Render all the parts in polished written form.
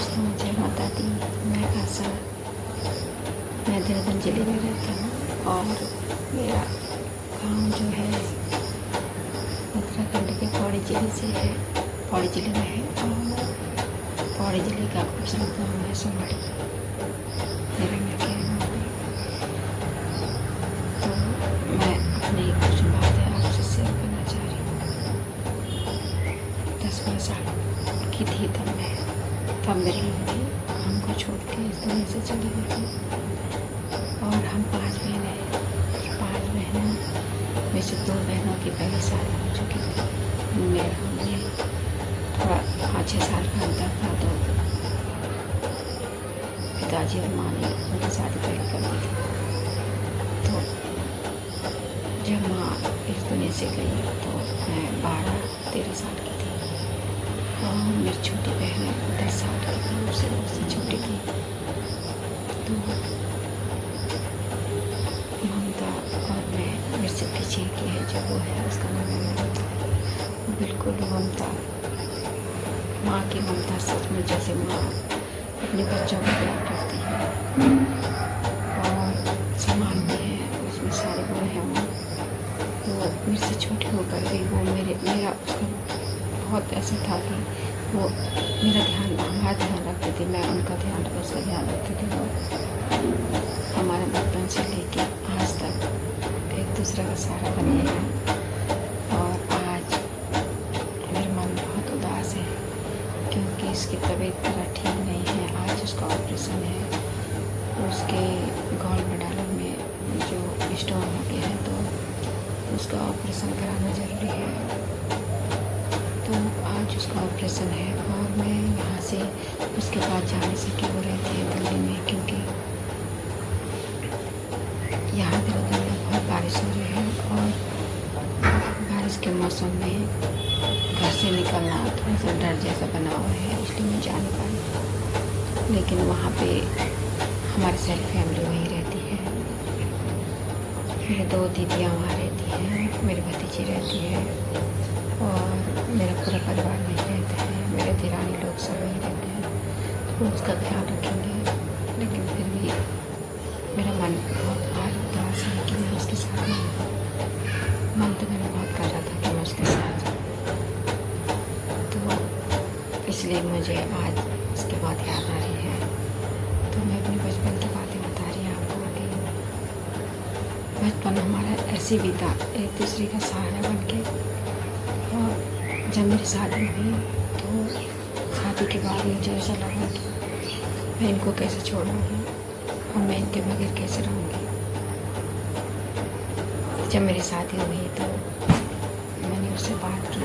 दोस्तों, जय माता दी। मैं आशा, मैं देहरादून जिले में रहता हूँ और मेरा गाँव जो है उत्तराखंड के पौड़ी जिले से है, पौड़ी जिले में है। और पौड़ी जिले का खूबसूरत गाँव है सोमाड़ी, मेरा मायके है वहाँ पे। तो मैं अपनी कुछ बातें आपसे शेयर करना चाह रही हूँ। 10-12 साल की थी तब मेरी मम्मी हमको छोड़ के इस दुनिया से चली गई थी। और हम 5 बहन हैं। 5 बहनों में से 2 बहनों की पहले शादी हो चुकी थी। मेरा हमने थोड़ा 5-6 साल का अंतर था, तो पिताजी और माँ ने उनकी शादी पहले कर दी थी। तो जब माँ इस दुनिया से गई तो मैं 12-13 साल की थी और मेरी छोटी बहन 10 साल की थी, उससे छोटी थी। तो ममता और मैं, मेरे से पीछे की है जो वो है, उसका नाम है ममता। बिल्कुल ममता, माँ की ममता सच में जैसे माँ अपने बच्चों को प्यार करती है और संभालती है, उसमें सारे गुण हैं। वो मेरे से छोटी होकर भी वो मेरा उसका बहुत ऐसा था कि वो मेरा ध्यान, हमारा ध्यान रखती थी, मैं उनका ध्यान, उसका ध्यान रखती थी। और हमारे बचपन से लेके आज तक एक दूसरे का सहारा बने हैं। और आज मेरा मन बहुत उदास है क्योंकि इसकी तबीयत थोड़ा ठीक नहीं है। आज उसका ऑपरेशन है, उसके गॉल ब्लैडर में जो स्टोन हो गया है, तो उसका ऑपरेशन कराना ज़रूरी है। तो आज उसका ऑपरेशन है और मैं यहाँ से उसके बाद जा नहीं सकी। वो रहती है दिल्ली में, क्योंकि यहाँ देहरादून में बहुत बारिश हो रही है और बारिश के मौसम में घर से निकलना थोड़ा सा डर जैसा बना हुआ है, इसलिए मैं जा नहीं पाई। लेकिन वहाँ पे हमारी सारी फैमिली वहीं रहती है। मेरी 2 दीदियाँ वहाँ रहती हैं, मेरी भतीजी रहती है और मेरा पूरा परिवार वहीं रहता है। मेरे देरानी लोग सब वहीं रहते हैं, तो उसका ख्याल रखेंगे। लेकिन फिर भी मेरा मन बहुत आज उदास है कि मैं उसके साथ नहीं हूँ। मन तो मेरा बहुत कर रहा था कि मैं उसके साथ जाऊँ, तो इसलिए मुझे आज उसके बाद याद आ रही है। तो मैं अपने बचपन की बातें बता रही हूँ आपको कि बचपन हमारा ऐसे बीता, एक दूसरे का सहारा बन के। और जब मेरी शादी हुई तो शादी के बाद मुझे ऐसा लगा कि मैं इनको कैसे छोड़ूंगी और मैं इनके बगैर कैसे रहूँगी। जब मेरी शादी हुई तो मैंने उससे बात की।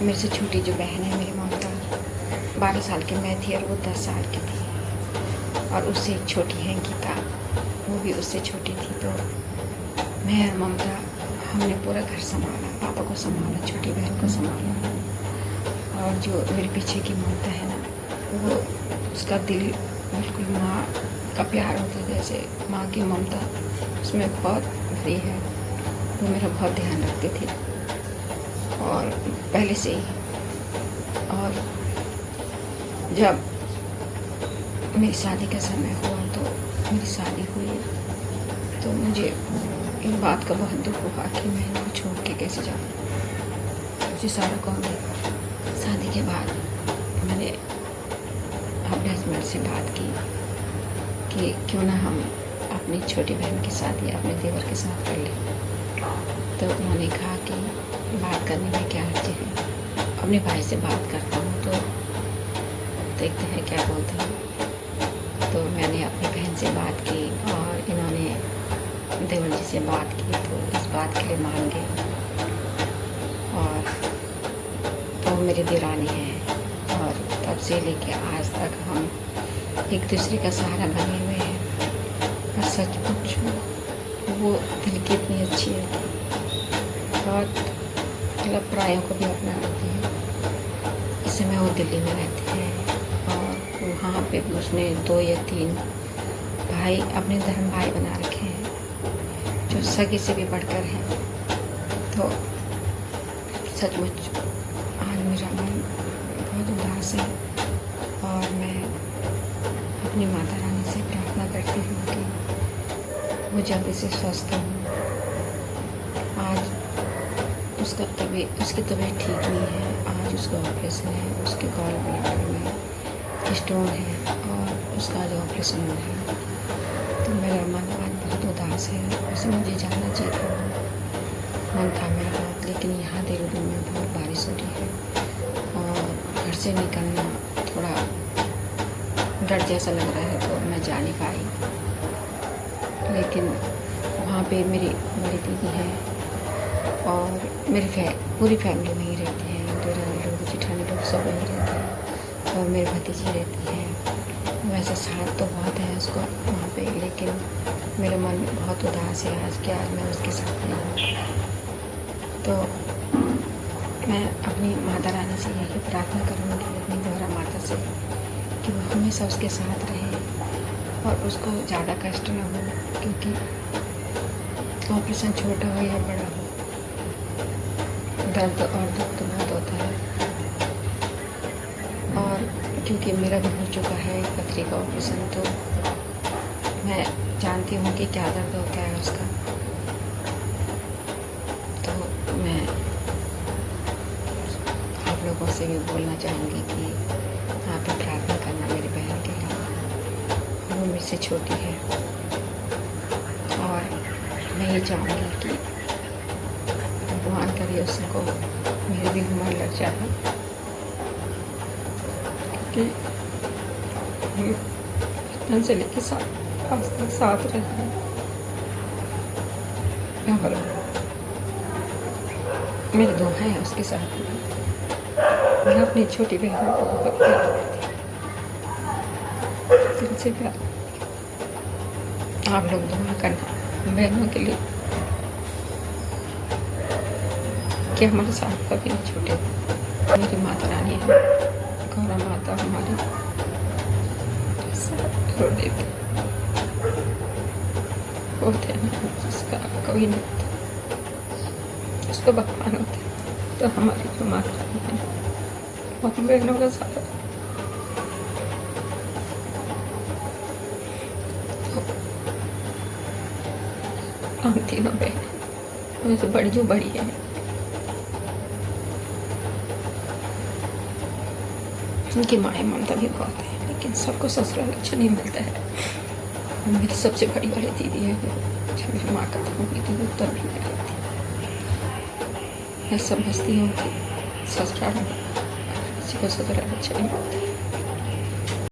मेरे से छोटी जो बहन है मेरी ममता, 12 साल की मैं थी और वो 10 साल की थी। और उससे एक छोटी है गीता, वो भी उससे छोटी थी। तो मैं और ममता, हमने पूरा घर संभाला, पापा को संभाला, छोटी बहन को संभाला। और जो मेरे पीछे की ममता है ना, वो उसका दिल बिल्कुल माँ का प्यार होता है, जैसे माँ की ममता उसमें बहुत भरी है। वो मेरा बहुत ध्यान रखती थी और पहले से ही। और जब मेरी शादी का समय हुआ तो मेरी शादी हुई तो मुझे एक बात का बहुत दुख हुआ कि मैं इनको छोड़ के कैसे जाऊँ। मुझे सारा कौन देगा। शादी के बाद मैंने अपने हस्बैंड से बात की कि क्यों ना हम अपनी छोटी बहन की शादी अपने देवर के साथ कर लें। तो उन्होंने कहा कि बात करने में क्या हर्ज है, अपने भाई से बात करता हूँ तो देखते हैं क्या बोलते हैं। तो मैंने अपनी बहन से बात की और इन्होंने देवर जी से बात की, तो इस बात के लिए मान गए। और तो मेरी देरानी है और तब से लेके आज तक हम एक दूसरे का सहारा बने हुए हैं। और सच पूछूं, वो दिल की इतनी अच्छी है, बहुत मतलब परायों को भी अपना रखती है। इस समय वो दिल्ली में रहती है और वहाँ पे उसने 2 या 3 भाई, अपने धर्म भाई बना रखे हैं जो सगे से भी बढ़कर हैं। तो सचमुच आज मेरा मन बहुत उदास है और मैं अपनी माता रानी से प्रार्थना करती हूँ कि वो जल्दी से स्वस्थ हो। आज उसकी तबीयत ठीक नहीं है। आज उसका ऑपरेशन है, उसके गॉल ब्लैडर में स्टोन है और उसका आज ऑपरेशन हो रहा है। तो मेरा मन आज बहुत उदास है। वैसे मुझे जाना चाहिए था, मन था मेरा बहुत, लेकिन यहाँ देहरादून में बहुत बारिश हो रही है और घर से निकलना थोड़ा डर जैसा लग रहा है, तो मैं जा नहीं पाई। लेकिन वहाँ पे मेरी बड़ी दीदी है और मेरी पूरी फैमिली वहीं रहती है। देवरानी लोग, जेठानी लोग सब वहीं रहते हैं और मेरी भतीजी रहती है। वैसे साथ तो बहुत है उसको वहाँ पे, लेकिन मेरे मन में बहुत उदास है आज कि आज मैं उसके साथ नहीं हूँ। तो मैं अपनी माता रानी से यही प्रार्थना करूँगी, अपनी गौरा माता से, कि वो हमेशा उसके साथ रहे और उसको ज़्यादा कष्ट न हो, क्योंकि ऑपरेशन छोटा हो या बड़ा हो, दर्द और दुख तो बहुत होता है। और क्योंकि मेरा भी हो चुका है पथरी का ऑपरेशन, तो मैं जानती हूँ कि क्या दर्द होता है उसका। तो मैं आप लोगों से भी बोलना चाहूँगी कि आप भी प्रार्थना करना मेरी बहन के लिए। वो मुझसे छोटी है और मैं ये चाहूँगी कि भगवान करिए उसको मेरी भी उम्र लग जाए, क्योंकि बचपन से लेके आज तक साथ रहे और मेरे दो हैं उसके साथ में। मैं अपनी छोटी बहन को बहुत प्यार करती हूँ, दिल से प्यार। आप लोग दुआ करना बहनों के लिए कि हमारे साथ कभी नहीं छूटे। मेरी माता रानी है, गौरा माता हमारी रो देती होते हैं, उसका कोई नहीं होता, उसको भगवान होते। तो हमारी जो माता रानी है वो हम बहनों का साथ। हम तीनों बहन, मुझसे बड़ी जो बड़ी है, उनकी माया ममता भी बहुत है, लेकिन सबको ससुराल अच्छा नहीं मिलता है। मेरी सबसे बड़ी वाली दीदी है जो मेरी माँ का होगी, तो उत्तर भी नहीं रहती। मैं समझती हूँ कि ससुराल में किसी को ससुराल अच्छा नहीं मिलता है।